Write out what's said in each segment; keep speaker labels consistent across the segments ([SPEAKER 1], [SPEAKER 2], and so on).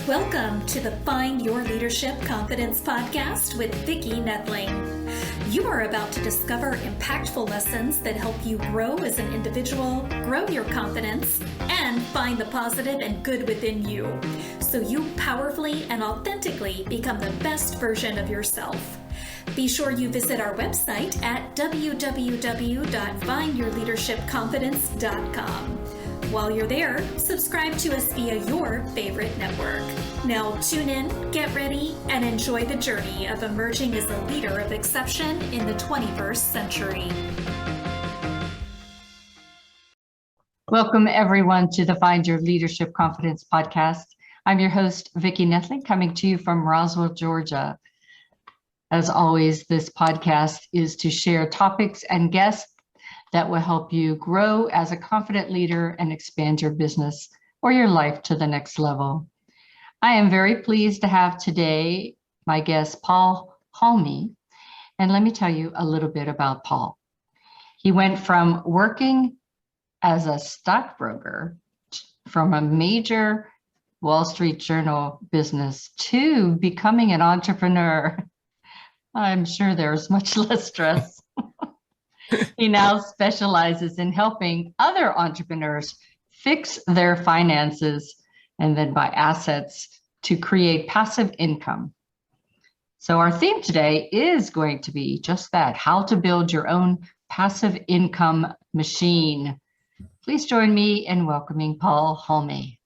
[SPEAKER 1] Welcome to the Find Your Leadership Confidence podcast with Vicki Nedling. You are about to discover impactful lessons that help you grow as an individual, grow your confidence, and find the positive and good within you, so you powerfully and authentically become the best version of yourself. Be sure you visit our website at www.findyourleadershipconfidence.com. While you're there, subscribe to us via your favorite network. Now tune in, get ready, and enjoy the journey of emerging as a leader of exception in the 21st century.
[SPEAKER 2] Welcome, everyone, to the Find Your Leadership Confidence podcast. I'm your host, Vicki Nedling, coming to you from Roswell, Georgia. As always, this podcast is to share topics and guests that will help you grow as a confident leader and expand your business or your life to the next level. I am very pleased to have today my guest, Paul Halme. And let me tell you a little bit about Paul. He went from working as a stockbroker from a major Wall Street Journal business to becoming an entrepreneur. I'm sure there's much less stress. He now specializes in helping other entrepreneurs fix their finances and then buy assets to create passive income. So our theme today is going to be just that, how to build your own passive income machine. Please join me in welcoming Paul Halme.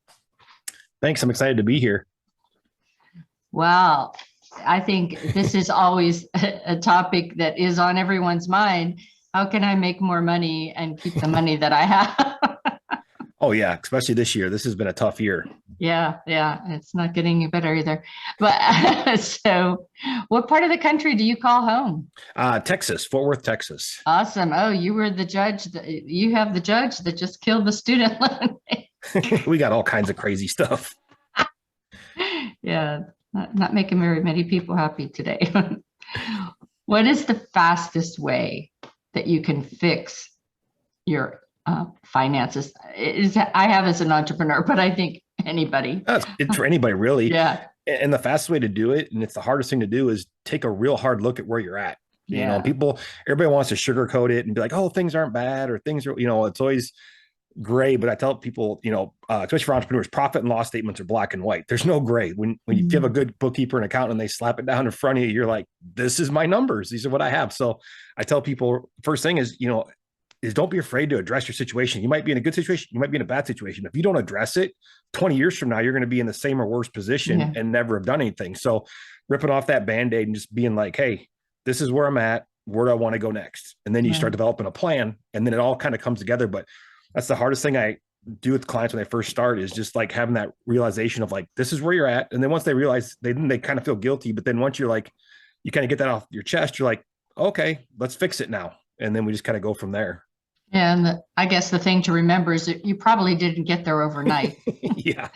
[SPEAKER 3] Thanks. I'm excited to be here.
[SPEAKER 2] Wow. I think this is always a topic that is on everyone's mind. How can I make more money and keep the money that I have?
[SPEAKER 3] Oh, yeah. Especially this year. This has been a tough year.
[SPEAKER 2] Yeah. It's not getting any better either. But so what part of the country do you call home?
[SPEAKER 3] Texas, Fort Worth, Texas.
[SPEAKER 2] Awesome. Oh, you were the judge. You have the judge that just killed the student loan.
[SPEAKER 3] We got all kinds of crazy stuff.
[SPEAKER 2] Yeah. Not making very many people happy today. What is the fastest way that you can fix your finances? I have as an entrepreneur, but I think anybody.
[SPEAKER 3] It's for anybody, really.
[SPEAKER 2] Yeah.
[SPEAKER 3] And the fastest way to do it, and it's the hardest thing to do, is take a real hard look at where you're at. You know, everybody wants to sugarcoat it and be like, oh, things aren't bad, or things are, it's always gray. But I tell people, especially for entrepreneurs, profit and loss statements are black and white. There's no gray. When you give a good bookkeeper and accountant and they slap it down in front of you, you're like, this is my numbers. These are what I have. So I tell people, first thing is don't be afraid to address your situation. You might be in a good situation. You might be in a bad situation. If you don't address it, 20 years from now, you're going to be in the same or worse position and never have done anything. So ripping off that Band-Aid and just being like, hey, this is where I'm at. Where do I want to go next? And then you start developing a plan, and then it all kind of comes together. But that's the hardest thing I do with clients when they first start, is just like having that realization of like, this is where you're at. And then once they realize, they kind of feel guilty. But then once you're like, you kind of get that off your chest, you're like, okay, let's fix it now. And then we just kind of go from there.
[SPEAKER 2] And I guess the thing to remember is that you probably didn't get there overnight.
[SPEAKER 3] Yeah.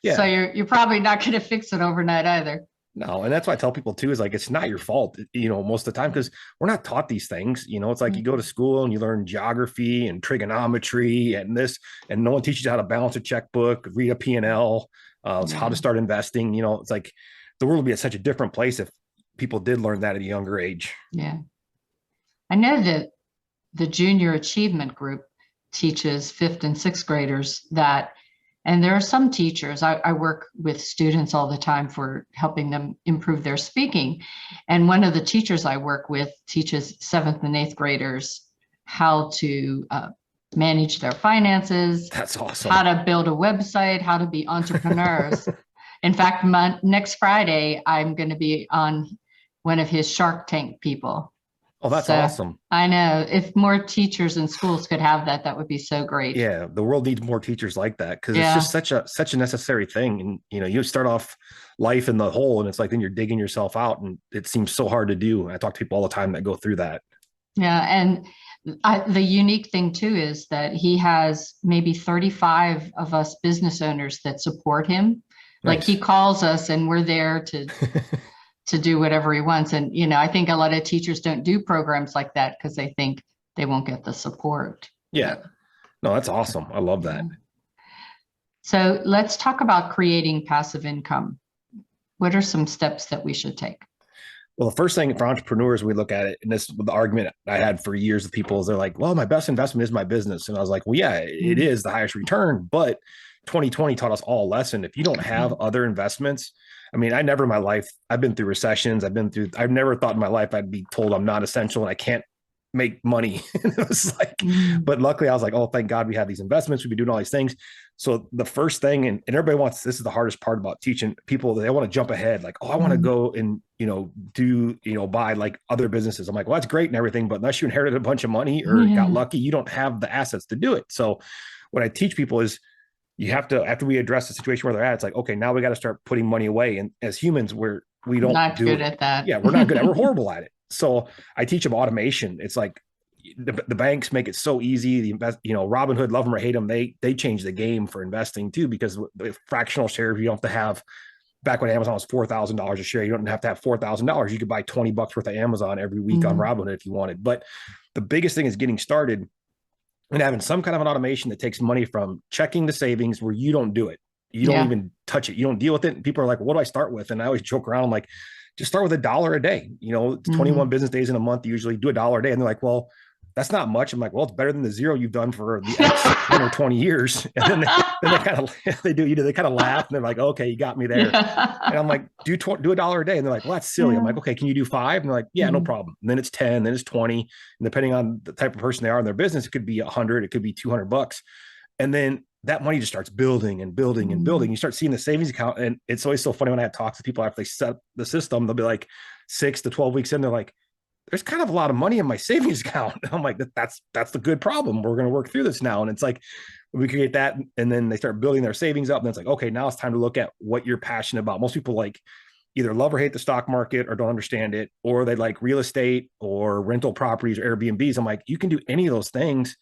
[SPEAKER 2] So you're probably not going to fix it overnight either.
[SPEAKER 3] No. And that's why I tell people too, is like, it's not your fault, most of the time, because we're not taught these things. It's like you go to school and you learn geography and trigonometry and this, and no one teaches you how to balance a checkbook, read a P&L, how to start investing. It's like the world would be at such a different place if people did learn that at a younger age.
[SPEAKER 2] Yeah. I know that the Junior Achievement Group teaches 5th and 6th graders that. And there are some teachers, I work with students all the time for helping them improve their speaking. And one of the teachers I work with teaches 7th and 8th graders how to manage their finances.
[SPEAKER 3] That's awesome.
[SPEAKER 2] How to build a website, how to be entrepreneurs. In fact, next Friday, I'm going to be on one of his Shark Tank people.
[SPEAKER 3] Oh, that's awesome.
[SPEAKER 2] I know. If more teachers in schools could have that, that would be so great.
[SPEAKER 3] Yeah, the world needs more teachers like that, because it's just such a necessary thing. And you start off life in the hole, and it's like then you're digging yourself out, and it seems so hard to do. I talk to people all the time that go through that.
[SPEAKER 2] Yeah, and the unique thing too is that he has maybe 35 of us business owners that support him. Nice. Like he calls us, and we're there to do whatever he wants. And, I think a lot of teachers don't do programs like that because they think they won't get the support.
[SPEAKER 3] Yeah. No, that's awesome. I love that.
[SPEAKER 2] So let's talk about creating passive income. What are some steps that we should take?
[SPEAKER 3] Well, the first thing for entrepreneurs, we look at it, and this the argument I had for years with people is they're like, well, my best investment is my business. And I was like, well, yeah, it is the highest return, but 2020 taught us all a lesson. If you don't have other investments, I mean, I never in my life, I've been through recessions. I've never thought in my life I'd be told I'm not essential and I can't make money. It was like, but luckily I was like, oh, thank God we have these investments. We've been doing all these things. So the first thing, and everybody wants, this is the hardest part about teaching people, they want to jump ahead. Like, oh, I want to go and, buy like other businesses. I'm like, well, that's great and everything, but unless you inherited a bunch of money or got lucky, you don't have the assets to do it. So what I teach people is you have to, after we address the situation where they're at, it's like, okay, now we got to start putting money away. And as humans, we don't
[SPEAKER 2] not
[SPEAKER 3] do
[SPEAKER 2] good
[SPEAKER 3] it.
[SPEAKER 2] at that.
[SPEAKER 3] Yeah, we're not good at it. We're horrible at it. So I teach them automation. It's like the banks make it so easy. The Robinhood, love them or hate them, they change the game for investing too, because the fractional shares, you don't have to have, back when Amazon was $4,000 a share, you don't have to have $4,000. You could buy $20 worth of Amazon every week on Robinhood if you wanted. But the biggest thing is getting started and having some kind of an automation that takes money from checking the savings where you don't do it. You don't even touch it. You don't deal with it. And people are like, what do I start with? And I always joke around. I'm like, just start with $1 a day. It's 21 business days in a month. You usually do $1 a day. And they're like, well, that's not much. I'm like, well, it's better than the zero you've done for the X 10 or 20 years. And then they kind of, they kind of laugh and they're like, okay, you got me there. And I'm like, do $1 a day. And they're like, well, that's silly. I'm like, okay, can you do 5? And they're like, yeah, no problem. And then it's 10, then it's 20. And depending on the type of person they are in their business, it could be 100, it could be $200. And then that money just starts building and building and building. You start seeing the savings account. And it's always so funny when I have talks with people after they set the system, they'll be like 6 to 12 weeks in, they're like, there's kind of a lot of money in my savings account. I'm like, that's the good problem. We're going to work through this now. And it's like, we create that. And then they start building their savings up. And it's like, okay, now it's time to look at what you're passionate about. Most people like either love or hate the stock market or don't understand it, or they like real estate or rental properties or Airbnbs. I'm like, you can do any of those things,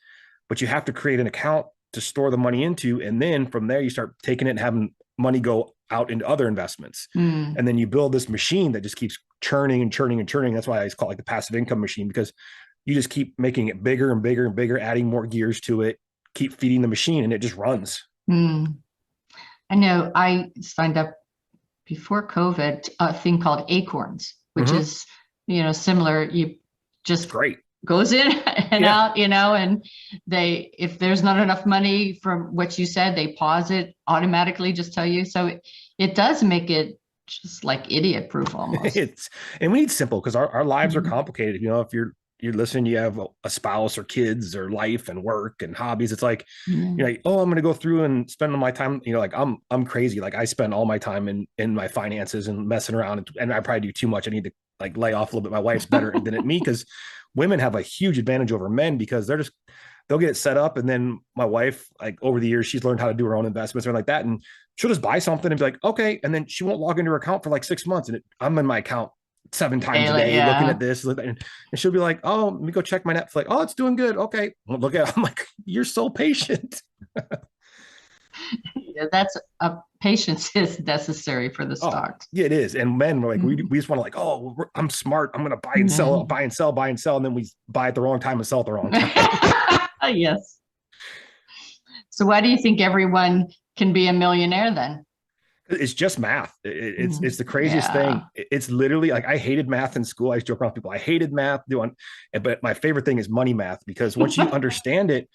[SPEAKER 3] but you have to create an account to store the money into. And then from there, you start taking it and having money go out into other investments. And then you build this machine that just keeps churning and churning and churning. That's why I call it like the passive income machine, because you just keep making it bigger and bigger and bigger, adding more gears to it, keep feeding the machine, and it just runs.
[SPEAKER 2] I know I signed up before COVID, a thing called Acorns, which is, similar. You just
[SPEAKER 3] great.
[SPEAKER 2] Goes in and out, and if there's not enough money from what you said, they pause it automatically, just tell you. So it does make it just like idiot proof almost.
[SPEAKER 3] And we need simple, because our lives are complicated. If you're listening, you have a spouse or kids or life and work and hobbies. It's like, you're like, oh, I'm going to go through and spend all my time, like I'm crazy. Like I spend all my time in my finances and messing around, and I probably do too much. I need to like lay off a little bit. My wife's better than at me, because women have a huge advantage over men, because they'll get it set up. And then my wife, like over the years, she's learned how to do her own investments or like that. And she'll just buy something and be like, okay. And then she won't log into her account for like 6 months. And I'm in my account 7 times a day looking at this. And she'll be like, oh, let me go check my Netflix. Oh, it's doing good. Okay. Well, look at it. I'm like, you're so patient.
[SPEAKER 2] That's patience is necessary for the stocks.
[SPEAKER 3] Yeah, it is. And men were like, we just want to like, oh, I'm smart. I'm going to buy and sell, buy and sell, buy and sell. And then we buy at the wrong time and sell at the wrong time.
[SPEAKER 2] Yes. So why do you think everyone can be a millionaire then?
[SPEAKER 3] It's just math. It's the craziest thing. It's literally like, I hated math in school. I used to joke around with people. I hated math but my favorite thing is money math, because once you understand it,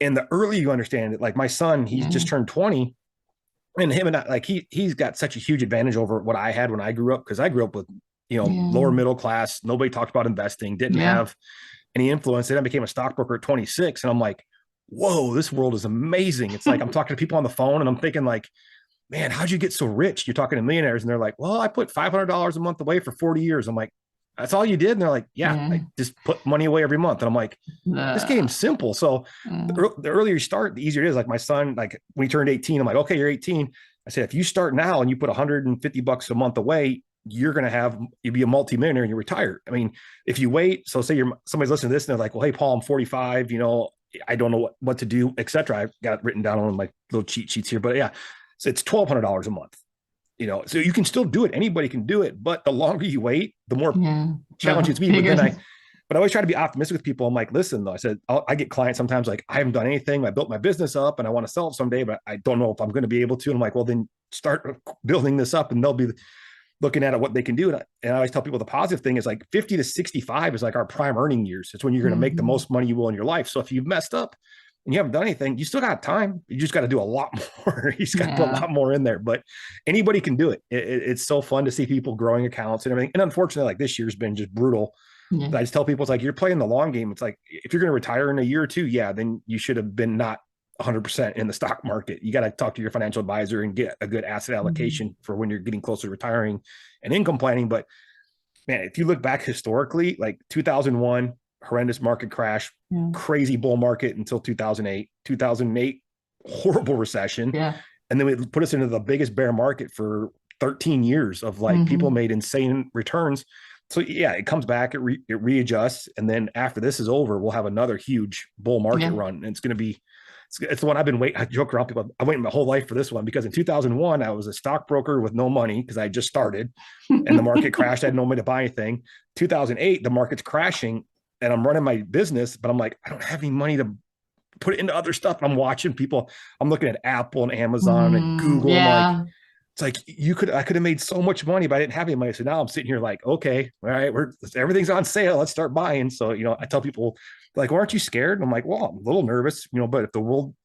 [SPEAKER 3] and the earlier you understand it, like my son, he's just turned 20, and him and I, like he's got such a huge advantage over what I had when I grew up, because I grew up with, lower middle class. Nobody talked about investing, didn't have any influence. Then I became a stockbroker at 26. And I'm like, whoa, this world is amazing. It's like, I'm talking to people on the phone and I'm thinking like, man, how'd you get so rich? You're talking to millionaires. And they're like, well, I put $500 a month away for 40 years. I'm like, that's all you did? And they're like, I just put money away every month. And I'm like, this game's simple. So the earlier you start, the easier it is. Like my son, like when he turned 18, I'm like, okay, you're 18. I said, if you start now and you put $150 a month away, you'll be a multimillionaire and you retire. I mean, if you wait, so say somebody's listening to this and they're like, well, hey, Paul, I'm 45, I don't know what to do, etc. I've got it written down on my little cheat sheets here, but so it's $1,200 a month. So you can still do it. Anybody can do it, but the longer you wait, the more challenging it's be. But then But I always try to be optimistic with people. I'm like, listen, though, I said, I get clients sometimes like, I haven't done anything. I built my business up and I want to sell it someday, but I don't know if I'm going to be able to. And I'm like, well, then start building this up and they'll be looking at what they can do. And I always tell people the positive thing is like 50 to 65 is like our prime earning years. It's when you're going to make the most money you will in your life. So if you've messed up and you haven't done anything, you still got time. You just got to do a lot more. You just got to put a lot more in there, but anybody can do it. It's so fun to see people growing accounts and everything. And unfortunately, like this year's been just brutal. Yeah. But I just tell people, it's like, you're playing the long game. It's like, if you're going to retire in a year or two, yeah, then you should have been not 100% in the stock market. You got to talk to your financial advisor and get a good asset allocation for when you're getting closer to retiring and income planning. But man, if you look back historically, like 2001, horrendous market crash, crazy bull market until 2008, horrible recession. Yeah. And then it put us into the biggest bear market for 13 years of like people made insane returns. So yeah, it comes back, it readjusts. And then after this is over, we'll have another huge bull market run. And it's going to be, it's the one I've been waiting. I joke around people. I waited my whole life for this one because in 2001, I was a stockbroker with no money because I just started and the market crashed. I had no money to buy anything. 2008, the market's crashing and I'm running my business, but I'm like, I don't have any money to put it into other stuff. I'm watching people. I'm looking at Apple and Amazon and Google. Yeah. Like, it's like I could have made so much money, but I didn't have any money. So now I'm sitting here like, okay, all right, everything's on sale. Let's start buying. So, I tell people like, well, aren't you scared? And I'm like, well, I'm a little nervous, but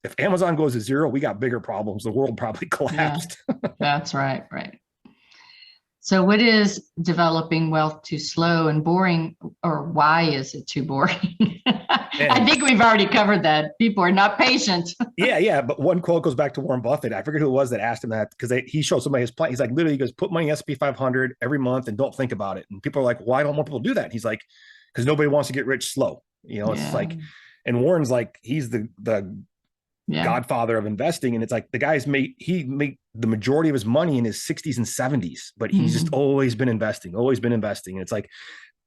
[SPEAKER 3] if Amazon goes to zero, we got bigger problems. The world probably collapsed.
[SPEAKER 2] Yeah, that's right. Right. So what is developing wealth too slow and boring, or why is it too boring? I think we've already covered that. People are not patient.
[SPEAKER 3] Yeah. But one quote goes back to Warren Buffett. I forget who it was that asked him that because he showed somebody his plan. He's like, literally, he goes, put money in S&P 500 every month and don't think about it. And people are like, why don't more people do that? And he's like, because nobody wants to get rich slow. It's like, and Warren's like, he's the godfather of investing. And it's like the guy's made the majority of his money in his 60s and 70s, but he's just always been investing. And it's like,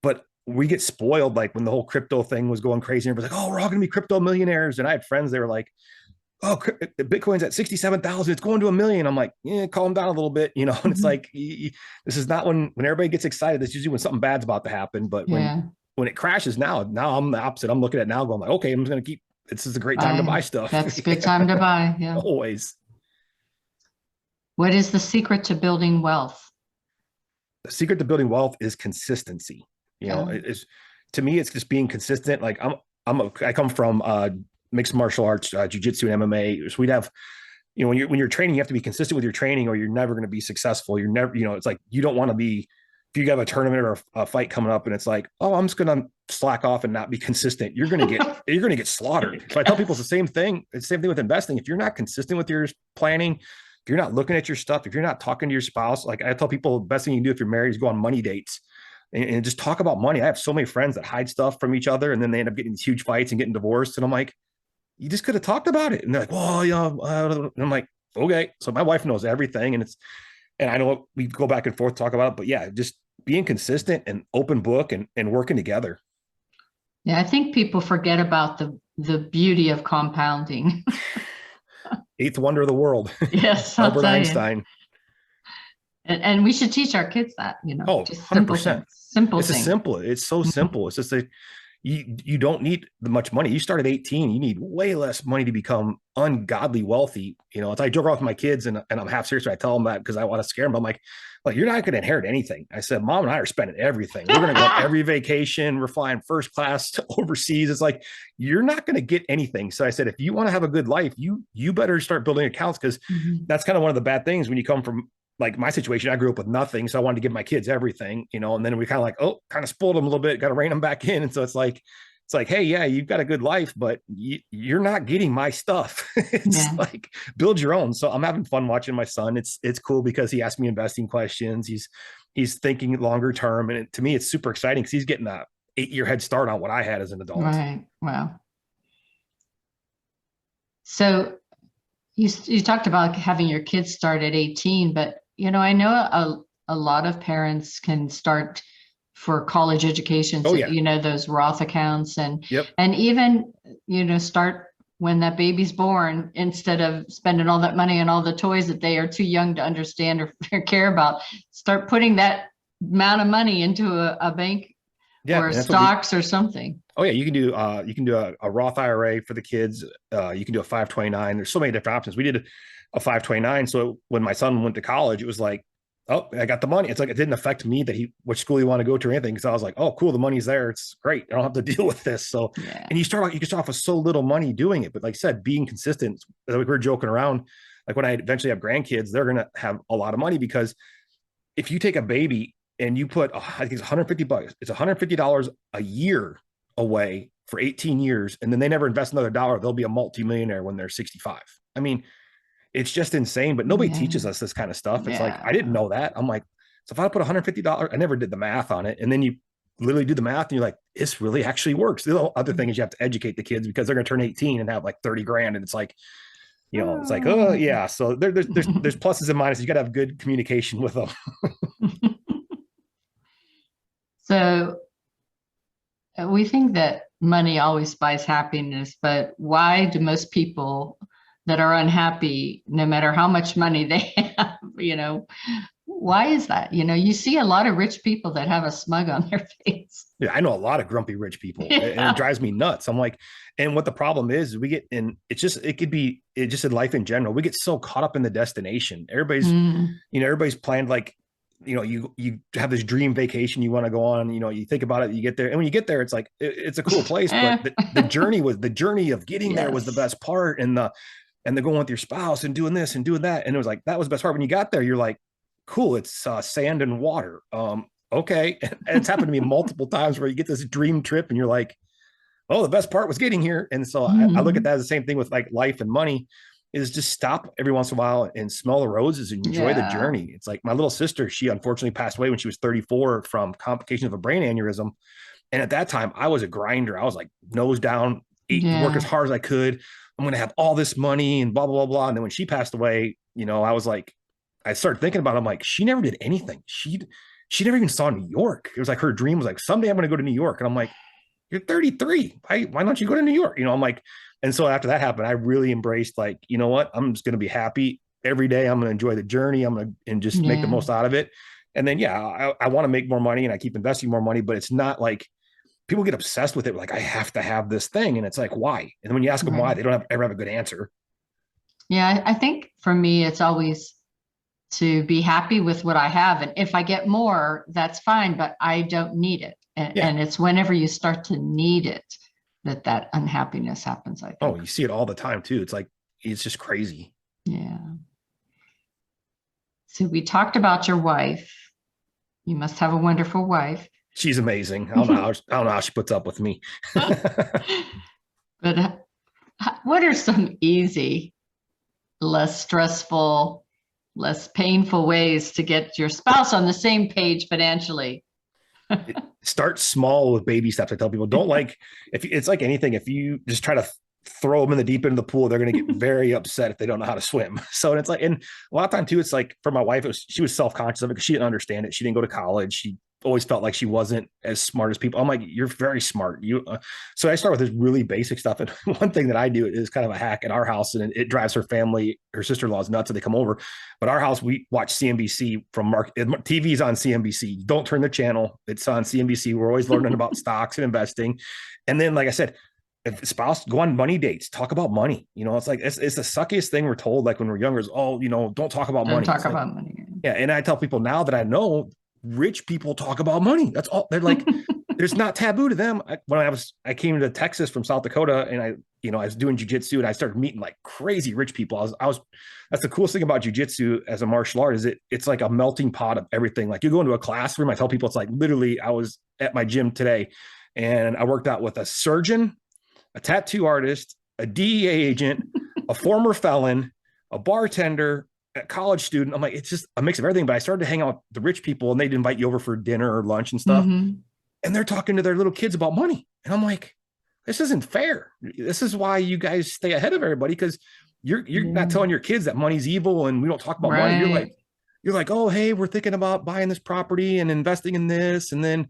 [SPEAKER 3] but we get spoiled. Like when the whole crypto thing was going crazy, and everybody's like, oh, we're all going to be crypto millionaires. And I had friends, they were like, oh, Bitcoin's at 67,000. It's going to 1 million. I'm like, yeah, calm down a little bit, and it's like, this is not when everybody gets excited. That's usually when something bad's about to happen. But when it crashes now I'm the opposite. I'm looking at it now going like, okay, I'm just going to this is a great time to buy stuff.
[SPEAKER 2] That's a good time to buy. Yeah.
[SPEAKER 3] Always.
[SPEAKER 2] What is the secret to building wealth?
[SPEAKER 3] The secret to building wealth is consistency. To me, it's just being consistent. Like I come from mixed martial arts, jiu-jitsu and MMA. So we'd have, when you're training, you have to be consistent with your training or you're never going to be successful. You're never, it's like, you don't want to be, if you have a tournament or a fight coming up and it's like, oh, I'm just going to slack off and not be consistent, you're going to get slaughtered. So I tell people it's the same thing. It's the same thing with investing. If you're not consistent with your planning, if you're not looking at your stuff, if you're not talking to your spouse, like I tell people the best thing you can do if you're married is go on money dates and just talk about money. I have so many friends that hide stuff from each other and then they end up getting these huge fights and getting divorced. And I'm like, you just could have talked about it. And they're like, well, and I'm like, okay. So my wife knows everything. And I know we go back and forth, talk about it, but yeah, just being consistent and open book and working together.
[SPEAKER 2] Yeah. I think people forget about the beauty of compounding.
[SPEAKER 3] Eighth wonder of the world.
[SPEAKER 2] Yes.
[SPEAKER 3] Albert Einstein.
[SPEAKER 2] And we should teach our kids that,
[SPEAKER 3] just 100%. It's so simple. It's just that you don't need much money. You start at 18, you need way less money to become ungodly wealthy. It's I joke around with my kids and I'm half serious when I tell them that because I want to scare them. I'm like, you're not going to inherit anything. I said, Mom and I are spending everything. We're going to go on every vacation. We're flying first class to overseas. It's like, you're not going to get anything. So I said, if you want to have a good life, you better start building accounts because that's kind of one of the bad things when you come from like my situation. I grew up with nothing. So I wanted to give my kids everything, and then we kind of like, kind of spoiled them a little bit, got to rein them back in. And so it's like, hey, yeah, you've got a good life, but you're not getting my stuff. It's like, build your own. So I'm having fun watching my son. It's cool because he asks me investing questions. He's thinking longer term. And to me, it's super exciting because he's getting a 8-year head start on what I had as an adult.
[SPEAKER 2] Right. Wow. So you talked about having your kids start at 18, but I know a lot of parents can start for college education. So, those Roth accounts and even, start when that baby's born, instead of spending all that money on all the toys that they are too young to understand or care about, start putting that amount of money into a bank
[SPEAKER 3] Yeah,
[SPEAKER 2] or
[SPEAKER 3] and that's what
[SPEAKER 2] stocks or something.
[SPEAKER 3] oh yeah, you can do a Roth IRA for the kids. You can do a 529. There's so many different options. We did a 529. So when my son went to college, it was like, oh, I got the money. It's like it didn't affect me that which school he wanted to go to or anything. Because I was like, oh, cool, the money's there. It's great. I don't have to deal with this. So
[SPEAKER 2] Yeah.
[SPEAKER 3] and you can start off with so little money doing it. But like I said, being consistent, like we were joking around, like when I eventually have grandkids, they're gonna have a lot of money because if you take a baby and you put, I think it's $150, it's $150 a year away for 18 years, and then they never invest another dollar, they'll be a multimillionaire when they're 65. I mean, it's just insane, but nobody teaches us this kind of stuff. It's like, I didn't know that. I'm like, so if I put $150, I never did the math on it. And then you literally do the math and you're like, this really actually works. The other thing is you have to educate the kids because they're going to turn 18 and have like 30 grand. And it's like, it's like, oh yeah. So there's pluses and minuses. You got to have good communication with them.
[SPEAKER 2] So we think that money always buys happiness, but why do most people that are unhappy, no matter how much money they have, why is that? You see a lot of rich people that have a smug on their face.
[SPEAKER 3] Yeah, I know a lot of grumpy rich people, and it drives me nuts. I'm like, and what the problem is, we get in. It could be just in life in general. We get so caught up in the destination. Everybody's planned like, you have this dream vacation you want to go on. You think about it, you get there, and when you get there, it's like it's a cool place, but the journey of getting there was the best part, and the going with your spouse and doing this and doing that, and it was like that was the best part. When you got there, you're like, cool, it's sand and water. Okay. And it's happened to me multiple times where you get this dream trip and you're like, oh, the best part was getting here. And so I look at that as the same thing with like life and money, is just stop every once in a while and smell the roses and enjoy the journey. It's like my little sister, she unfortunately passed away when she was 34 from complications of a brain aneurysm. And at that time I was a grinder. I was like nose down, work as hard as I could. I'm going to have all this money and blah, blah, blah, blah. And then when she passed away, I was like, I started thinking about it. I'm like, she never did anything. She never even saw New York. It was like her dream was like, someday I'm going to go to New York. And I'm like, you're 33. Why don't you go to New York? I'm like, and so after that happened, I really embraced like, you know what? I'm just going to be happy every day. I'm going to enjoy the journey. I'm going to, and just make the most out of it. And then, I want to make more money and I keep investing more money, but it's not like people get obsessed with it. Like I have to have this thing. And it's like, why? And then when you ask them why, they don't ever have a good answer.
[SPEAKER 2] Yeah. I think for me, it's always to be happy with what I have. And if I get more, that's fine, but I don't need it. And it's whenever you start to need it, that unhappiness happens, I think.
[SPEAKER 3] Oh, you see it all the time too. It's like, it's just crazy.
[SPEAKER 2] Yeah. So we talked about your wife. You must have a wonderful wife.
[SPEAKER 3] She's amazing. I don't know how she puts up with me.
[SPEAKER 2] But what are some easy, less stressful, less painful ways to get your spouse on the same page financially?
[SPEAKER 3] Start small with baby steps. I tell people, don't if it's like anything, if you just try to throw them in the deep end of the pool, they're going to get very upset if they don't know how to swim. So it's like, and a lot of time too, it's like for my wife, she was self-conscious of it because she didn't understand it. She didn't go to college. She always felt like she wasn't as smart as people. I'm like, you're very smart. So I start with this really basic stuff. And one thing that I do is kind of a hack at our house, and it drives her family, her sister-in-law's nuts, so they come over. But our house, we watch CNBC from TV's on CNBC. Don't turn the channel. It's on CNBC. We're always learning about stocks and investing. And then, like I said, if spouse go on money dates, talk about money. It's like, it's the suckiest thing we're told. Like when we're younger is, don't talk about money.
[SPEAKER 2] Don't talk about money.
[SPEAKER 3] Yeah. And I tell people now that I know, rich people talk about money. That's all. They're like, there's not taboo to them. I came to Texas from South Dakota, and I was doing jujitsu, and I started meeting like crazy rich people. That's the coolest thing about jujitsu as a martial art is it's like a melting pot of everything. Like you go into a classroom, I tell people it's like literally I was at my gym today and I worked out with a surgeon, a tattoo artist, a DEA agent, a former felon, a bartender, a college student. I'm like, it's just a mix of everything. But I started to hang out with the rich people, and they'd invite you over for dinner or lunch and stuff. And they're talking to their little kids about money. And I'm like, this isn't fair. This is why you guys stay ahead of everybody, because you're not telling your kids that money's evil and we don't talk about money. You're like, oh, hey, we're thinking about buying this property and investing in this. And then,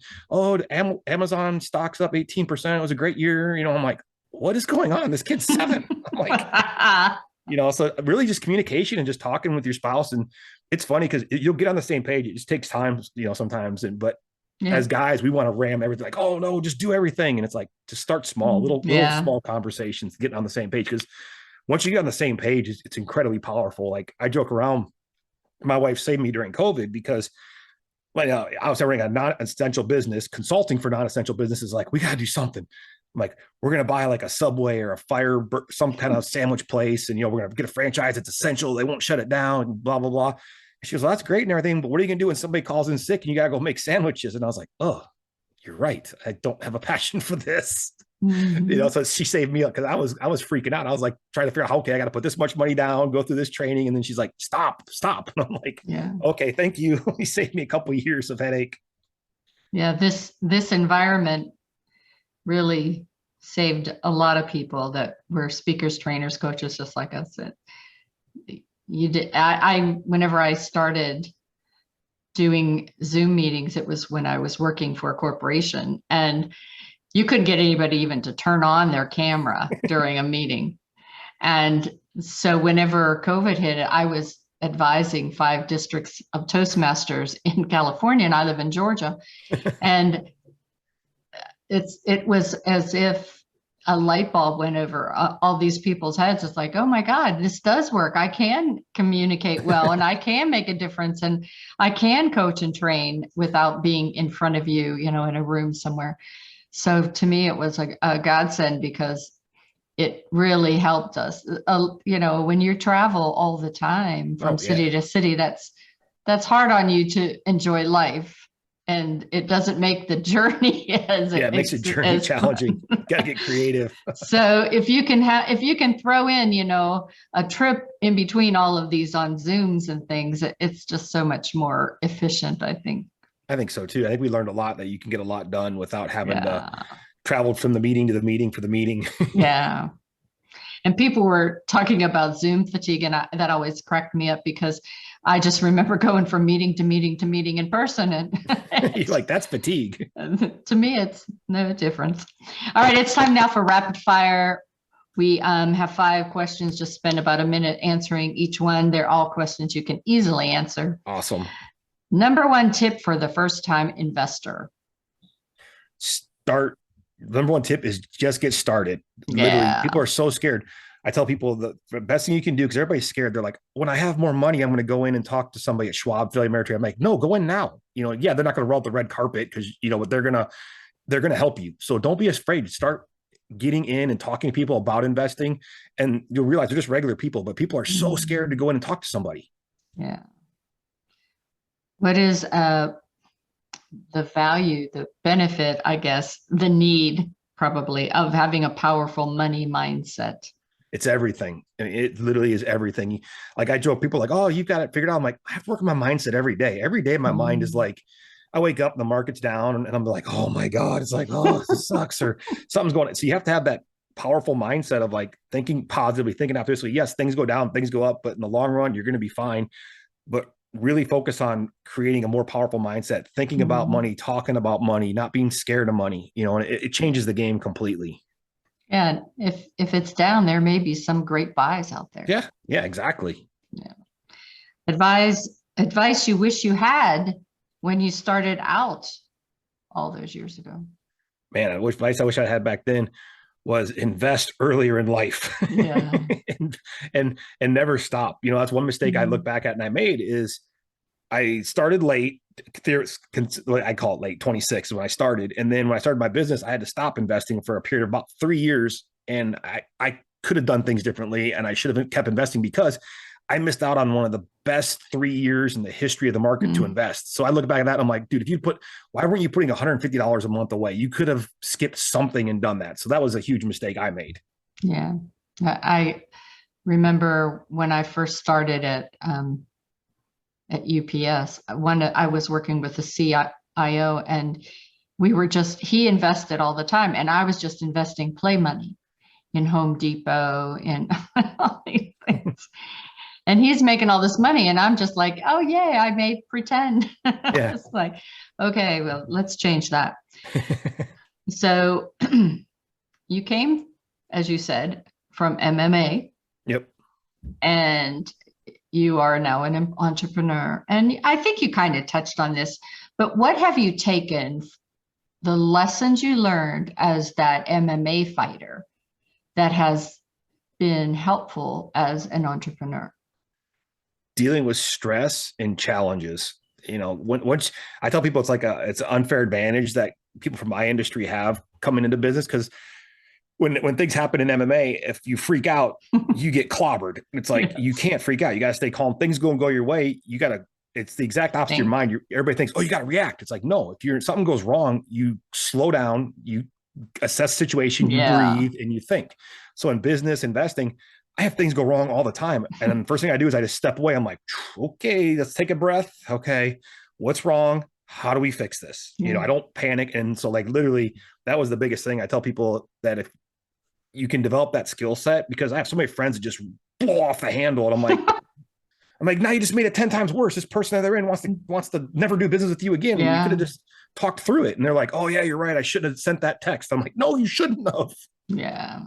[SPEAKER 3] Amazon stock's up 18%. It was a great year. I'm like, what is going on? This kid's 7. I'm like, so really just communication and just talking with your spouse. And it's funny because you'll get on the same page. It just takes time, sometimes. But as guys, we want to ram everything, like, oh no, just do everything. And it's like, to start small, little small conversations, getting on the same page. Because once you get on the same page, it's incredibly powerful. Like, I joke around, my wife saved me during COVID because, well, I was running a non-essential business, consulting for non-essential businesses. Like, we got to do something. I'm like, we're going to buy like a Subway or some kind of sandwich place. And, we're going to get a franchise. It's essential. They won't shut it down, and blah, blah, blah. And she goes, well, that's great and everything, but what are you going to do when somebody calls in sick and you got to go make sandwiches? And I was like, oh, you're right. I don't have a passion for this. So she saved me up, because I was freaking out. I was like trying to figure out, okay, I got to put this much money down, go through this training. And then she's like, stop. And I'm like, okay, thank you. You saved me a couple of years of headache.
[SPEAKER 2] Yeah. This environment really saved a lot of people that were speakers, trainers, coaches, just like us. Whenever I started doing Zoom meetings, it was when I was working for a corporation, and you couldn't get anybody even to turn on their camera during a meeting. And so whenever COVID hit, I was advising 5 districts of Toastmasters in California, and I live in Georgia. And it was as if a light bulb went over all these people's heads. It's like, oh my God, this does work. I can communicate well, and I can make a difference, and I can coach and train without being in front of you, in a room somewhere. So to me, it was a godsend, because it really helped us. When you travel all the time from city to city, that's hard on you to enjoy life. And it doesn't make the journey
[SPEAKER 3] it makes the journey challenging. Got to get creative.
[SPEAKER 2] So if you can throw in, a trip in between all of these on Zooms and things, it's just so much more efficient, I think.
[SPEAKER 3] I think so too. I think we learned a lot, that you can get a lot done without having to travel from the meeting to the meeting for the meeting.
[SPEAKER 2] Yeah. And people were talking about Zoom fatigue, and that always cracked me up, because I just remember going from meeting to meeting to meeting in person, and
[SPEAKER 3] you're like, that's fatigue.
[SPEAKER 2] To me, it's no difference. All right, it's time now for rapid fire. We have 5 questions. Just spend about a minute answering each one. They're all questions you can easily answer.
[SPEAKER 3] Awesome.
[SPEAKER 2] Number 1 tip for the first-time investor.
[SPEAKER 3] Number 1 tip is just get started. Literally, people are so scared. I tell people the best thing you can do, because everybody's scared. They're like, when I have more money, I'm going to go in and talk to somebody at Schwab, Philly Ameritrade. I'm like, no, go in now. They're not going to roll out the red carpet, because they're going to help you. So don't be afraid. Start getting in and talking to people about investing, and you'll realize they're just regular people, but people are so scared to go in and talk to somebody.
[SPEAKER 2] Yeah. What is the value, the benefit, I guess, the need probably of having a powerful money mindset?
[SPEAKER 3] It's everything. It literally is everything. Like, I joke, people are like, oh, you've got it figured out. I'm like, I have to work on my mindset every day. Every day my mind is like, I wake up and the market's down, and I'm like, oh my God, it's like, oh, this sucks, or something's going on. So you have to have that powerful mindset of like thinking positively, thinking optimistically. Yes, things go down, things go up, but in the long run, you're going to be fine. But really focus on creating a more powerful mindset, thinking about money, talking about money, not being scared of money, and it changes the game completely.
[SPEAKER 2] And if it's down, there may be some great buys out there.
[SPEAKER 3] Yeah, exactly.
[SPEAKER 2] Yeah. Advice you wish you had when you started out all those years ago.
[SPEAKER 3] Man, advice I wish I had back then was invest earlier in life.
[SPEAKER 2] Yeah.
[SPEAKER 3] and never stop. That's one mistake I look back at and I made is I started late. I call it late, 26 is when I started. And then when I started my business, I had to stop investing for a period of about 3 years. And I could have done things differently, and I should have kept investing, because I missed out on one of the best 3 years in the history of the market to invest. So I look back at that and I'm like, dude, why weren't you putting $150 a month away? You could have skipped something and done that. So that was a huge mistake I made.
[SPEAKER 2] Yeah. I remember when I first started at UPS, I was working with the CIO, and he invested all the time, and I was just investing play money in Home Depot and all these things. And he's making all this money, and I'm just like, oh yeah, I may pretend. Yeah. It's like, okay, well, let's change that. So you came, as you said, from MMA.
[SPEAKER 3] Yep.
[SPEAKER 2] And you are now an entrepreneur. And I think you kind of touched on this, but what have you taken, the lessons you learned as that MMA fighter that has been helpful as an entrepreneur?
[SPEAKER 3] Dealing with stress and challenges. Once I tell people it's an unfair advantage that people from my industry have coming into business, because when things happen in MMA, if you freak out, you get clobbered. It's like, yes, you can't freak out. You got to stay calm. Things go your way. It's the exact opposite of your mind. Everybody thinks, oh, you got to react. It's like, no, if something goes wrong, you slow down, you assess the situation, you breathe, and you think. So in business investing, I have things go wrong all the time. And then the first thing I do is I just step away. I'm like, okay, let's take a breath. Okay, what's wrong? How do we fix this? I don't panic. And so literally that was the biggest thing. I tell people that if you can develop that skill set, because I have so many friends that just blow off the handle. And I'm like, now you just made it 10 times worse. This person that they're in wants to never do business with you again. Yeah. And you could have just talked through it. And they're like, oh yeah, you're right. I shouldn't have sent that text. I'm like, no, you shouldn't have.
[SPEAKER 2] Yeah.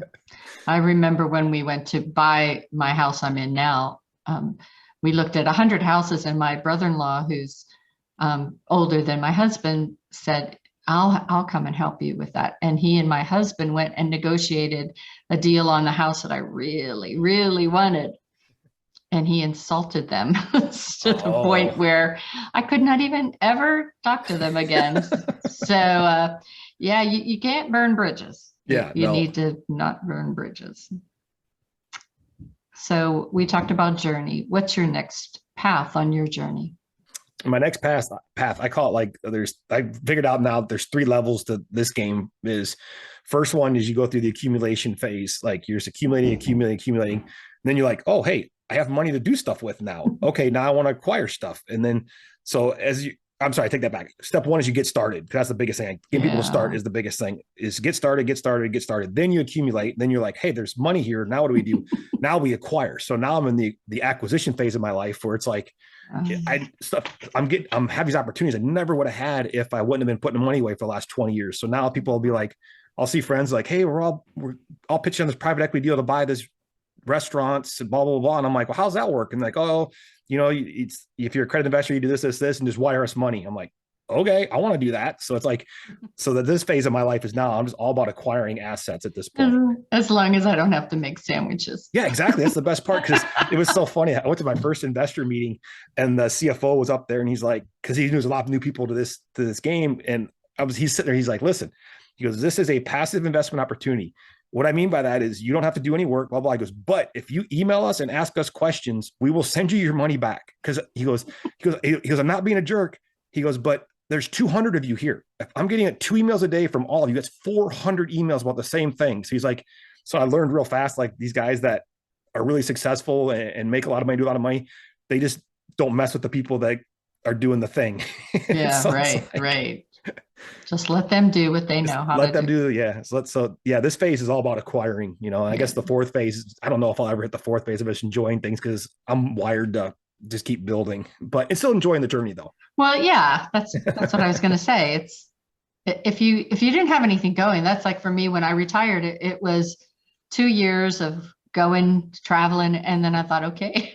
[SPEAKER 2] I remember when we went to buy my house I'm in now, we looked at 100 houses, and my brother-in-law, who's older than my husband, said, I'll come and help you with that. And he and my husband went and negotiated a deal on the house that I really, really wanted. And he insulted them to the point where I could not even ever talk to them again. So yeah, you can't burn bridges.
[SPEAKER 3] Yeah,
[SPEAKER 2] you need to not burn bridges. So we talked about journey. What's your next path on your journey?
[SPEAKER 3] My next path, I call it I figured out now there's 3 levels to this game. Is first one is you go through the accumulation phase. Like you're just accumulating. And then you're like, oh, hey, I have money to do stuff with now. Okay, now I want to acquire stuff. And then, I'm sorry, I take that back. Step 1 is you get started. That's the biggest thing. Getting people to start is the biggest thing. Is get started. Then you accumulate. Then you're like, hey, there's money here. Now what do we do? Now we acquire. So now I'm in the acquisition phase of my life where it's like, I'm having these opportunities I never would have had if I wouldn't have been putting money away for the last 20 years. So now people will be like, I'll see friends like, hey, I'll pitch on this private equity deal to buy this restaurants and blah, blah, blah. And I'm like, well, how's that work? And like, oh, it's, if you're a credit investor, you do this, and just wire us money. I'm like, okay, I want to do that. So it's like, so that this phase of my life is now, I'm just all about acquiring assets at this point.
[SPEAKER 2] As long as I don't have to make sandwiches.
[SPEAKER 3] Yeah, exactly. That's the best part, because it was so funny. I went to my first investor meeting, and the CFO was up there, and he's like, because he knows a lot of new people to this game. And he's sitting there, he's like, listen, he goes, this is a passive investment opportunity. What I mean by that is you don't have to do any work, blah, blah. He goes, but if you email us and ask us questions, we will send you your money back. Because he goes, I'm not being a jerk. He goes, but there's 200 of you here. If I'm getting 2 emails a day from all of you, that's 400 emails about the same thing. So he's like, so I learned real fast, like these guys that are really successful and make a lot of money, do a lot of money, they just don't mess with the people that are doing the thing.
[SPEAKER 2] Yeah, so right. Just let them do what they know how to do. Let them do.
[SPEAKER 3] Yeah. So this phase is all about acquiring, I guess the 4th phase, I don't know if I'll ever hit the 4th phase of just enjoying things, because I'm wired to just keep building, but it's still enjoying the journey though.
[SPEAKER 2] Well, yeah, that's what I was going to say. It's, if you didn't have anything going, that's like for me, when I retired, it was 2 years of going, traveling. And then I thought, okay,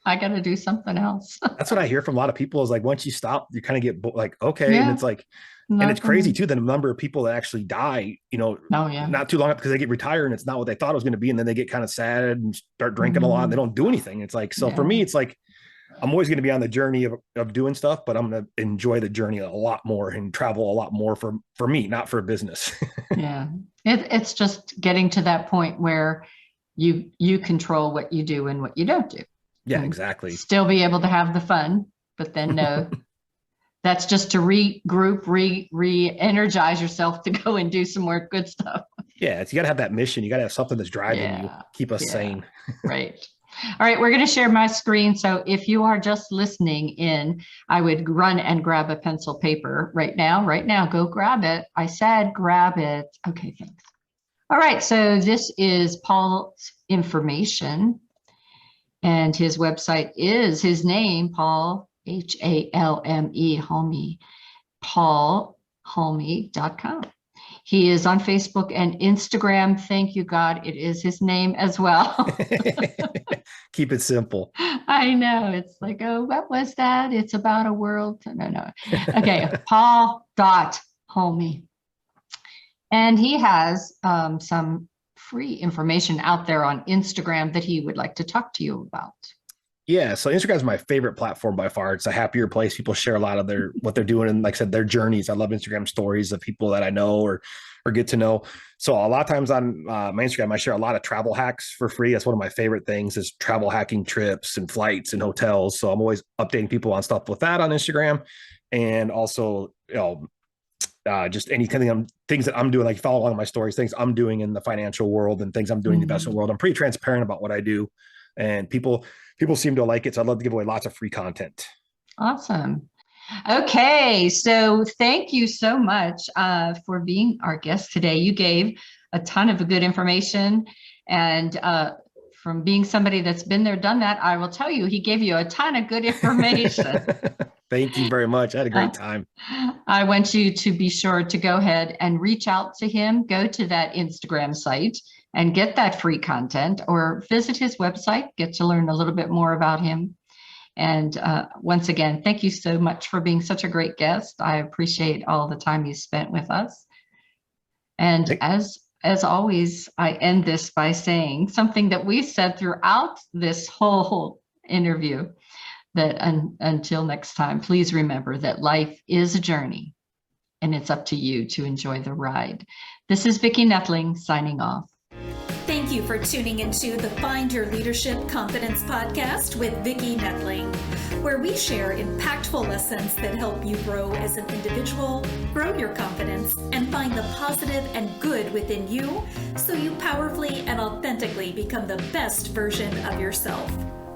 [SPEAKER 2] I got to do something else.
[SPEAKER 3] That's what I hear from a lot of people, is like, once you stop, you kind of get like, okay. Yeah. And it's like, and it's crazy too, the number of people that actually die, not too long because they get retired and it's not what they thought it was going to be. And then they get kind of sad and start drinking a lot, and they don't do anything. It's like, so for me, it's like, I'm always going to be on the journey of doing stuff, but I'm going to enjoy the journey a lot more and travel a lot more for me, not for business.
[SPEAKER 2] Yeah. It's just getting to that point where you control what you do and what you don't do.
[SPEAKER 3] Yeah, exactly.
[SPEAKER 2] Still be able to have the fun, but then no, that's just to regroup, re-energize yourself to go and do some more good stuff.
[SPEAKER 3] Yeah, you got to have that mission. You got to have something that's driving you, keep us sane.
[SPEAKER 2] Right. All right, we're going to share my screen. So if you are just listening in, I would run and grab a pencil paper right now, go grab it. I said, grab it. Okay, thanks. All right, so this is Paul's information, and his website is his name, Paul, Halme, Halme, paulhalme.com. He is on Facebook and Instagram. Thank you, God. It is his name as well.
[SPEAKER 3] Keep it simple.
[SPEAKER 2] I know. It's like, oh, what was that? It's about a world. No. Okay. Paul.Halme. And he has some free information out there on Instagram that he would like to talk to you about.
[SPEAKER 3] Yeah, so Instagram is my favorite platform by far. It's a happier place. People share a lot of what they're doing, and like I said, their journeys. I love Instagram stories of people that I know or get to know. So a lot of times on my Instagram, I share a lot of travel hacks for free. That's one of my favorite things, is travel hacking trips and flights and hotels. So I'm always updating people on stuff with that on Instagram, and also just any kind of things that I'm doing. Like, follow along my stories, things I'm doing in the financial world and things I'm doing in the investment world. I'm pretty transparent about what I do, and people seem to like it. So I'd love to give away lots of free content.
[SPEAKER 2] Awesome. Okay. So thank you so much for being our guest today. You gave a ton of good information, and from being somebody that's been there, done that, I will tell you, he gave you a ton of good information.
[SPEAKER 3] Thank you very much. I had a great time.
[SPEAKER 2] I want you to be sure to go ahead and reach out to him, go to that Instagram site and get that free content, or visit his website, get to learn a little bit more about him. And once again, thank you so much for being such a great guest. I appreciate all the time you spent with us. And as always, I end this by saying something that we said throughout this whole interview, that until next time, please remember that life is a journey, and it's up to you to enjoy the ride. This is Vicki Nettling signing off.
[SPEAKER 1] Thank you for tuning into the Find Your Leadership Confidence podcast with Vicki Nettling, where we share impactful lessons that help you grow as an individual, grow your confidence, and find the positive and good within you so you powerfully and authentically become the best version of yourself.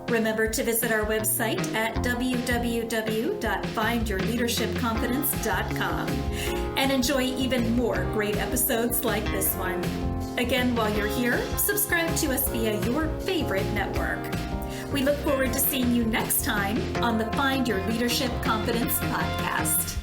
[SPEAKER 1] Remember to visit our website at www.findyourleadershipconfidence.com and enjoy even more great episodes like this one. Again, while you're here, subscribe to us via your favorite network. We look forward to seeing you next time on the Find Your Leadership Confidence podcast.